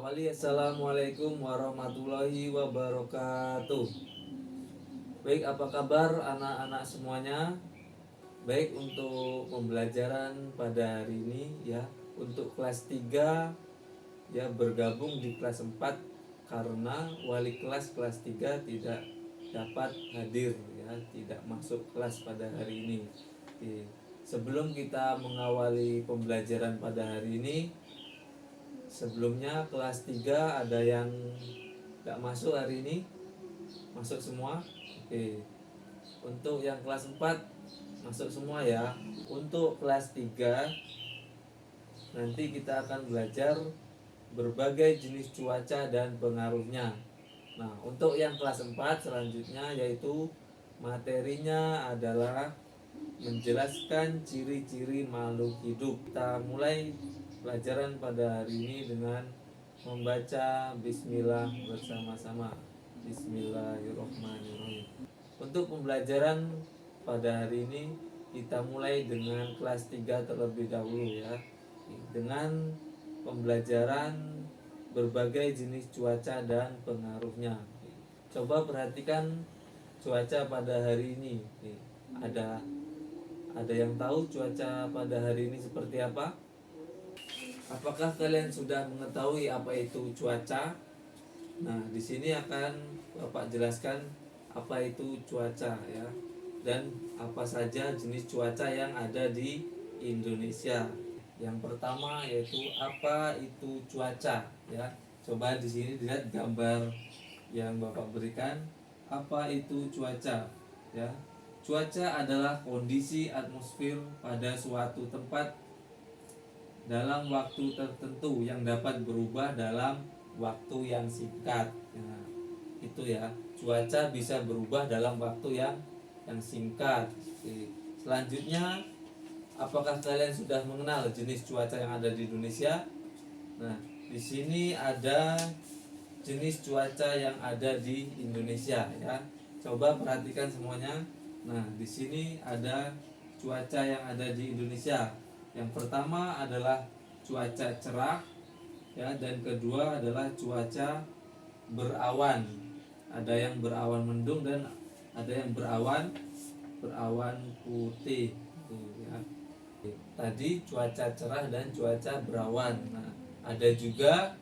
awali. Assalamualaikum warahmatullahi wabarakatuh. Baik, apa kabar anak-anak semuanya? Baik, untuk pembelajaran pada hari ini ya, untuk kelas 3 ya bergabung di kelas 4 karena wali kelas 3 tidak dapat hadir ya, tidak masuk kelas pada hari ini. Oke. Sebelum kita mengawali pembelajaran pada hari ini, sebelumnya kelas 3 ada yang gak masuk hari ini? Masuk semua? Oke. Untuk yang kelas 4 masuk semua ya. Untuk kelas 3 nanti kita akan belajar berbagai jenis cuaca dan pengaruhnya. Nah, untuk yang kelas 4 selanjutnya yaitu materinya adalah menjelaskan ciri-ciri makhluk hidup. Kita mulai pelajaran pada hari ini dengan membaca bismillah bersama-sama. Bismillahirrahmanirrahim. Untuk pembelajaran pada hari ini kita mulai dengan kelas 3 terlebih dahulu ya. Dengan pembelajaran berbagai jenis cuaca dan pengaruhnya. Coba perhatikan cuaca pada hari ini. Ada yang tahu cuaca pada hari ini seperti apa? Apakah kalian sudah mengetahui apa itu cuaca? Nah, di sini akan Bapak jelaskan apa itu cuaca ya, dan apa saja jenis cuaca yang ada di Indonesia. Yang pertama yaitu apa itu cuaca ya. Coba di sini dilihat gambar yang Bapak berikan. Apa itu cuaca ya? Cuaca adalah kondisi atmosfer pada suatu tempat dalam waktu tertentu yang dapat berubah dalam waktu yang singkat. Nah, itu ya, cuaca bisa berubah dalam waktu yang singkat. Oke. Selanjutnya, apakah kalian sudah mengenal jenis cuaca yang ada di Indonesia? Nah, di sini ada jenis cuaca yang ada di Indonesia ya. Coba perhatikan semuanya. Nah, di sini ada cuaca yang ada di Indonesia. Yang pertama adalah cuaca cerah ya, dan kedua adalah cuaca berawan. Ada yang berawan mendung dan ada yang berawan putih tuh ya. Tadi cuaca cerah dan cuaca berawan. Nah, ada juga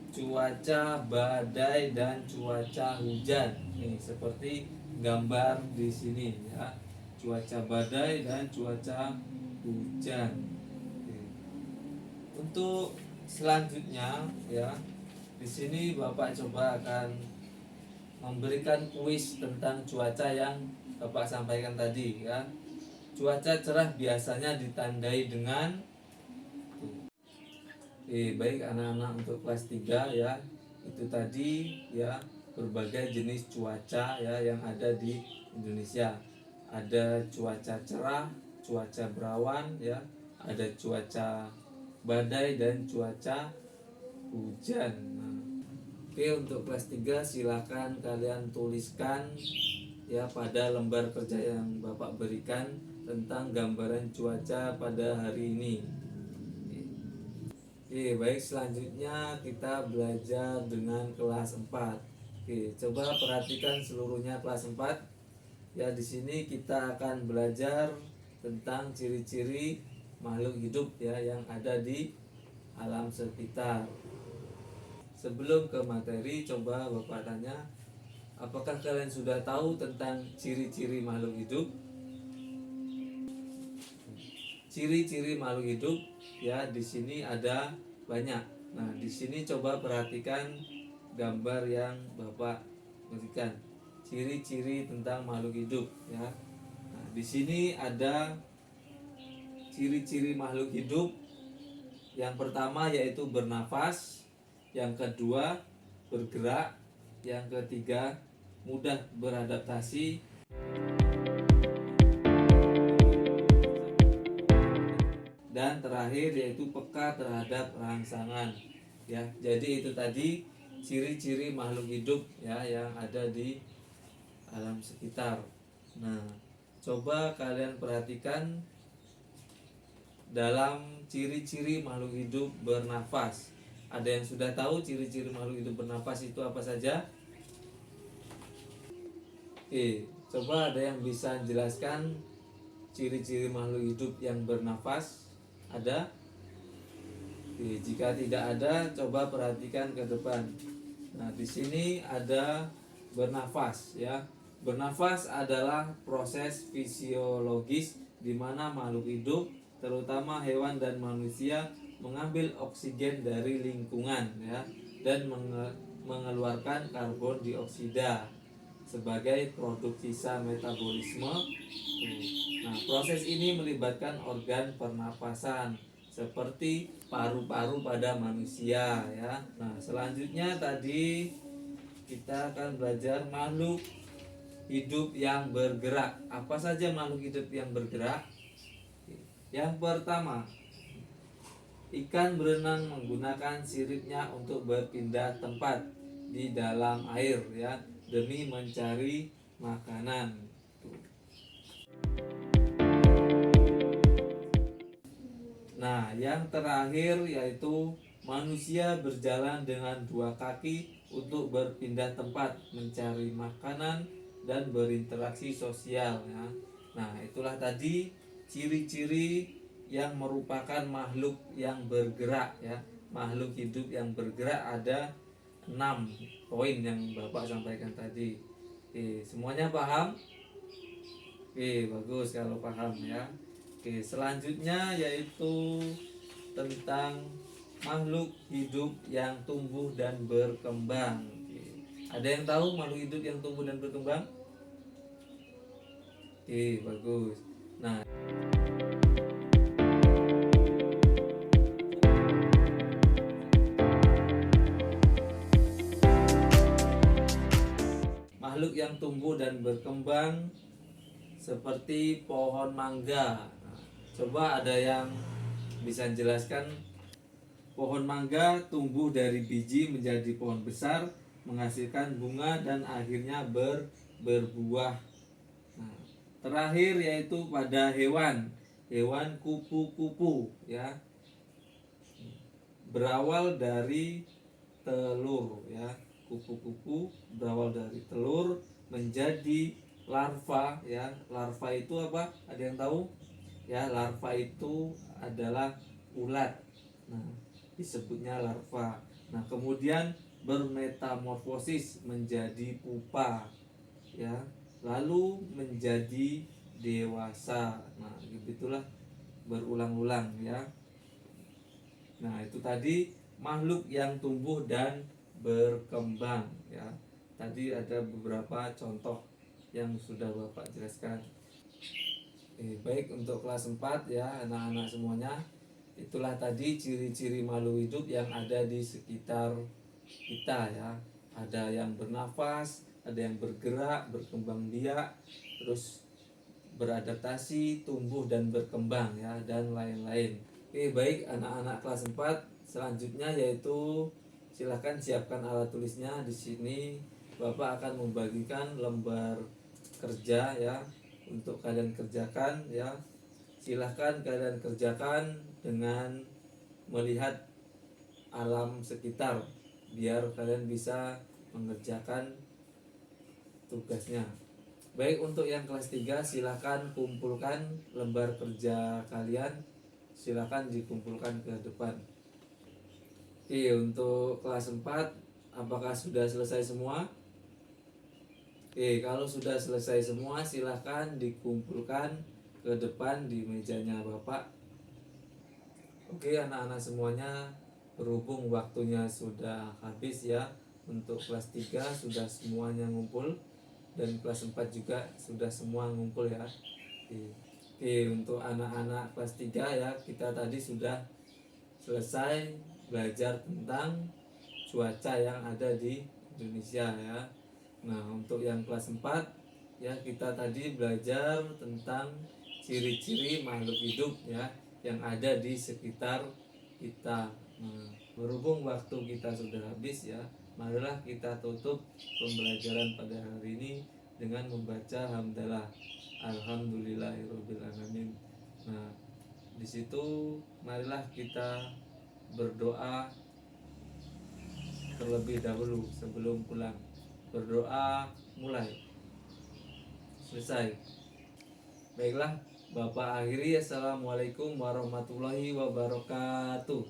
cuaca badai dan cuaca hujan. Nih, seperti gambar di sini ya. Cuaca badai dan cuaca hujan. Oke. Untuk selanjutnya ya, di sini Bapak coba akan memberikan kuis tentang cuaca yang Bapak sampaikan tadi ya. Cuaca cerah biasanya ditandai dengan baik anak-anak untuk kelas 3 ya. Itu tadi ya, berbagai jenis cuaca ya yang ada di Indonesia. Ada cuaca cerah, cuaca berawan ya, ada cuaca badai dan cuaca hujan. Nah, oke, untuk kelas 3 silakan kalian tuliskan ya pada lembar kerja yang Bapak berikan tentang gambaran cuaca pada hari ini. Oke, baik, selanjutnya kita belajar dengan kelas 4. Oke, coba perhatikan seluruhnya kelas 4. Ya, di sini kita akan belajar tentang ciri-ciri makhluk hidup ya yang ada di alam sekitar. Sebelum ke materi, coba Bapak tanya, apakah kalian sudah tahu tentang ciri-ciri makhluk hidup? Ciri-ciri makhluk hidup ya, di sini ada banyak. Nah, di sini coba perhatikan gambar yang Bapak berikan. Ciri-ciri tentang makhluk hidup ya. Nah, di sini ada ciri-ciri makhluk hidup. Yang pertama yaitu bernafas, yang kedua bergerak, yang ketiga mudah beradaptasi, dan terakhir yaitu peka terhadap rangsangan ya. Jadi itu tadi ciri-ciri makhluk hidup ya yang ada di alam sekitar. Nah, coba kalian perhatikan dalam ciri-ciri makhluk hidup bernafas. Ada yang sudah tahu ciri-ciri makhluk hidup bernafas itu apa saja? Coba ada yang bisa jelaskan ciri-ciri makhluk hidup yang bernafas? Ada? Jika tidak ada, coba perhatikan ke depan. Nah, di sini ada bernafas ya. Bernafas adalah proses fisiologis di mana makhluk hidup, terutama hewan dan manusia, mengambil oksigen dari lingkungan ya dan mengeluarkan karbon dioksida sebagai produk sisa metabolisme. Nah, proses ini melibatkan organ pernapasan seperti paru-paru pada manusia ya. Nah, selanjutnya tadi kita akan belajar makhluk hidup yang bergerak. Apa saja makhluk hidup yang bergerak? Yang pertama, ikan berenang menggunakan siripnya untuk berpindah tempat di dalam air ya demi mencari makanan. Nah, yang terakhir yaitu manusia berjalan dengan dua kaki untuk berpindah tempat, mencari makanan dan berinteraksi sosial ya. Nah, itulah tadi ciri-ciri yang merupakan makhluk yang bergerak ya. Makhluk hidup yang bergerak ada 6 poin yang Bapak sampaikan tadi. Semuanya paham? Bagus kalau paham ya. Selanjutnya yaitu tentang makhluk hidup yang tumbuh dan berkembang. Ada yang tahu makhluk hidup yang tumbuh dan berkembang? Bagus. Nah, makhluk yang tumbuh dan berkembang seperti pohon mangga. Nah, coba ada yang bisa jelaskan. Pohon mangga tumbuh dari biji menjadi pohon besar, menghasilkan bunga dan akhirnya berbuah. Nah, terakhir yaitu pada hewan kupu-kupu ya, berawal dari telur ya. Kupu-kupu berawal dari telur menjadi larva ya. Larva itu apa? Ada yang tahu? Ya, larva itu adalah ulat. Nah, disebutnya larva. Nah, kemudian bermetamorfosis menjadi pupa ya, lalu menjadi dewasa. Nah, begitulah berulang-ulang ya. Nah, itu tadi makhluk yang tumbuh dan berkembang ya. Tadi ada beberapa contoh yang sudah Bapak jelaskan. Baik untuk kelas 4 ya anak-anak semuanya. Itulah tadi ciri-ciri makhluk hidup yang ada di sekitar kita ya. Ada yang bernafas, ada yang bergerak, berkembang biak, terus beradaptasi, tumbuh dan berkembang ya, dan lain-lain. Baik anak-anak kelas 4, selanjutnya yaitu silahkan siapkan alat tulisnya. Di sini Bapak akan membagikan lembar kerja ya untuk kalian kerjakan ya. Silahkan kalian kerjakan dengan melihat alam sekitar biar kalian bisa mengerjakan tugasnya. Baik untuk yang kelas 3 silahkan kumpulkan lembar kerja kalian. Silahkan dikumpulkan ke depan. Untuk kelas 4 apakah sudah selesai semua? Kalau sudah selesai semua silahkan dikumpulkan ke depan di mejanya Bapak. Anak-anak semuanya, berhubung waktunya sudah habis ya. Untuk kelas 3 sudah semuanya ngumpul, dan kelas 4 juga sudah semua ngumpul ya. Untuk anak-anak kelas 3 ya, kita tadi sudah selesai belajar tentang cuaca yang ada di Indonesia ya. Nah, untuk yang kelas 4 ya, kita tadi belajar tentang ciri-ciri makhluk hidup ya yang ada di sekitar kita. Nah, berhubung waktu kita sudah habis ya, marilah kita tutup pembelajaran pada hari ini dengan membaca hamdalah. Alhamdulillahirabbil alamin. Nah, di situ marilah kita berdoa terlebih dahulu sebelum pulang. Berdoa mulai. Selesai. Baiklah, Bapak akhiri. Assalamualaikum warahmatullahi wabarakatuh.